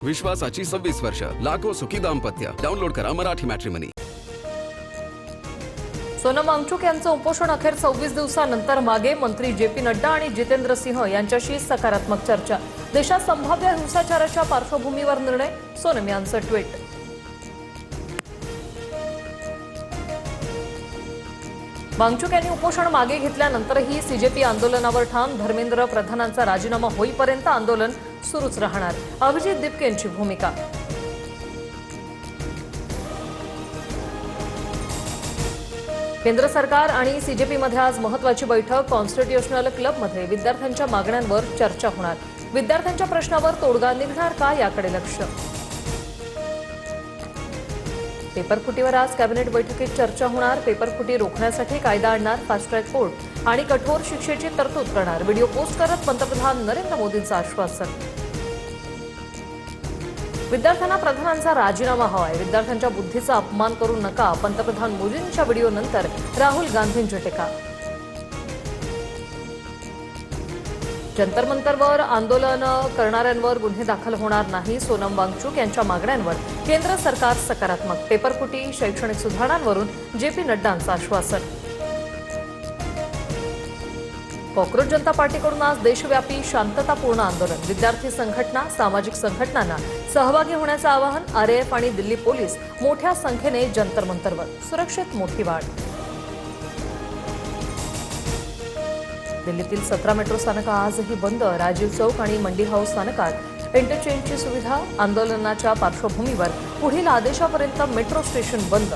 विश्वासाची 26 वर्ष, लाखो सुखी दाम्पत्य. डाउनलोड करा मराठी मॅट्रिमनी. सोनम वांगचुक यांचं उपोषण अखेर 26 दिवसानंतर मागे. मंत्री जे.पी. नड्डा आणि जितेंद्र सिंह यांच्याशी सकारात्मक चर्चा. देशात संभाव्य हिंसाचाराच्या पार्श्वभूमीवर निर्णय. सोनम यांचं ट्विट. वांगचुक यांनी उपोषण मागे घेतल्यानंतरही सीजेपी आंदोलनावर ठाम. धर्मेंद्र प्रधानांचा राजीनामा होईपर्यंत आंदोलन सुरूच राहणार. अभिजित दिपके यांची भूमिका. केंद्र सरकार आणि सीजेपीमध्ये आज महत्त्वाची बैठक. कॉन्स्टिट्यूशनल क्लबमध्ये विद्यार्थ्यांच्या मागण्यांवर चर्चा होणार. विद्यार्थ्यांच्या प्रश्नावर तोडगा निघणार का याकडे लक्ष. पेपरफुटीवर आज कॅबिनेट बैठकीत चर्चा होणार. पेपरफुटी रोखण्यासाठी कायदा आणणार. फास्ट ट्रॅक कोर्ट आणि कठोर शिक्षेची तरतूद करणार. व्हिडिओ पोस्ट करत पंतप्रधान नरेंद्र मोदींचं आश्वासन. विद्यार्थ्यांना प्रधानांचा राजीनामा हवाय. विद्यार्थ्यांच्या बुद्धीचा अपमान करू नका. पंतप्रधान मोदींच्या व्हिडिओनंतर राहुल गांधींची टीका. जंतर मंतरवर आंदोलन करणाऱ्यांवर गुन्हे दाखल होणार नाही. सोनम वांगचुक यांच्या मागण्यांवर केंद्र सरकार सकारात्मक. पेपरफुटी, शैक्षणिक सुधारणांवरून जे.पी. नड्डांचं आश्वासन. कॉक्रोच जनता पार्टीकडून आज देशव्यापी शांततापूर्ण आंदोलन. विद्यार्थी संघटना, सामाजिक संघटनांना सहभागी होण्याचं आवाहन. आरएएफ आणि दिल्ली पोलीस मोठ्या संख्येने जंतर मंतरवर. सुरक्षेत मोठी वाढ. दिल्लीतील 17 मेट्रो स्थानकं आजही बंद. राजीव चौक आणि मंडी हाऊस स्थानकात इंटरचेंजची सुविधा. आंदोलनाच्या पार्श्वभूमीवर पुढील आदेशापर्यंत मेट्रो स्टेशन बंद.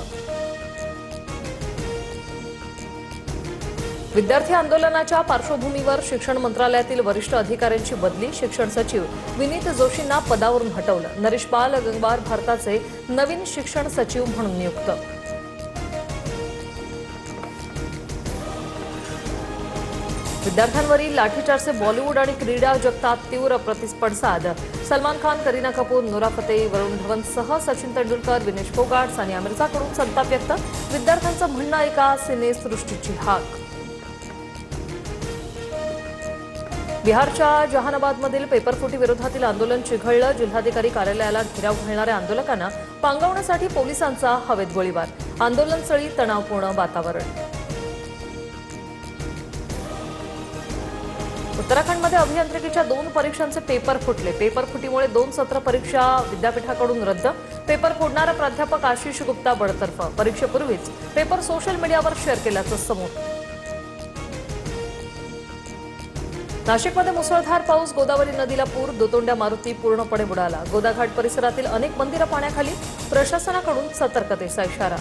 विद्यार्थी आंदोलनाच्या पार्श्वभूमीवर शिक्षण मंत्रालयातील वरिष्ठ अधिकाऱ्यांची बदली. शिक्षण सचिव विनीत जोशींना पदावरून हटवलं. नरेश पाल गंगवार भारताचे नवीन शिक्षण सचिव म्हणून नियुक्त. विद्यार्थ्यांवरील लाठीचार्जचे बॉलिवूड आणि क्रीडा जगतात तीव्र प्रतिपडसाद. सलमान खान, करीना कपूर, नूरा फतेही, वरुण धवनसह सचिन तेंडुलकर, विनेश फोगाट, सानिया मिर्झाकडून संताप व्यक्त. विद्यार्थ्यांचं म्हणणं ऐका, सिनेसृष्टीची हाक. बिहारच्या जहानाबादमधील पेपरफुटी विरोधातील आंदोलन चिघळलं. जिल्हाधिकारी कार्यालयाला घेराव घालणाऱ्या आंदोलकांना पांगवण्यासाठी पोलिसांचा हवेत गोळीबार. आंदोलनस्थळी तणावपूर्ण वातावरण. उत्तराखंडमध्ये अभियांत्रिकीच्या 2 परीक्षांचे पेपर फुटले. पेपरफुटीमुळे 2 सत्र परीक्षा विद्यापीठाकडून रद्द. पेपर फोडणारा प्राध्यापक आशिष गुप्ता बडतर्फ. परीक्षेपूर्वीच पेपर सोशल मीडियावर शेअर केल्याचं समोर. नाशिकमध्ये मुसळधार पाऊस. गोदावरी नदीला पूर. दुतोंड्या मारुती पूर्णपणे बुडाला. गोदाघाट परिसरातील अनेक मंदिरं पाण्याखाली. प्रशासनाकडून सतर्कतेचा इशारा.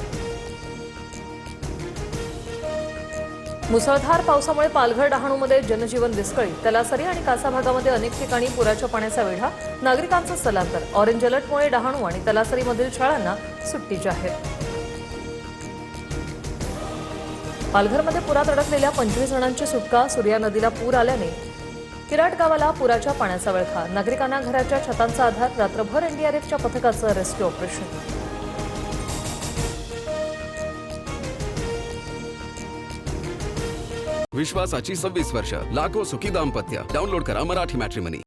मुसळधार पावसामुळे पालघर डहाणूमध्ये जनजीवन विस्कळीत. तलासरी आणि कासा भागामध्ये अनेक ठिकाणी पुराच्या पाण्याचा वेढा. नागरिकांचं स्थलांतर. ऑरेंज अलर्टमुळे डहाणू आणि तलासरीमधील शाळांना सुट्टी जाहीर. पालघरमध्ये पुरात अडकलेल्या 25 जणांची सुटका. सूर्या नदीला पूर आल्याने किराट गावाला पुराच्या पाण्याचा विळखा. नागरिकांना घराच्या छतांचा आधार. रात्रभर एनडीआरएफच्या पथकाचं रेस्क्यू ऑपरेशन. विश्वासाची 26 वर्ष, लाखो सुखी दाम्पत्य. डाउनलोड करा मराठी मॅट्रिमनी.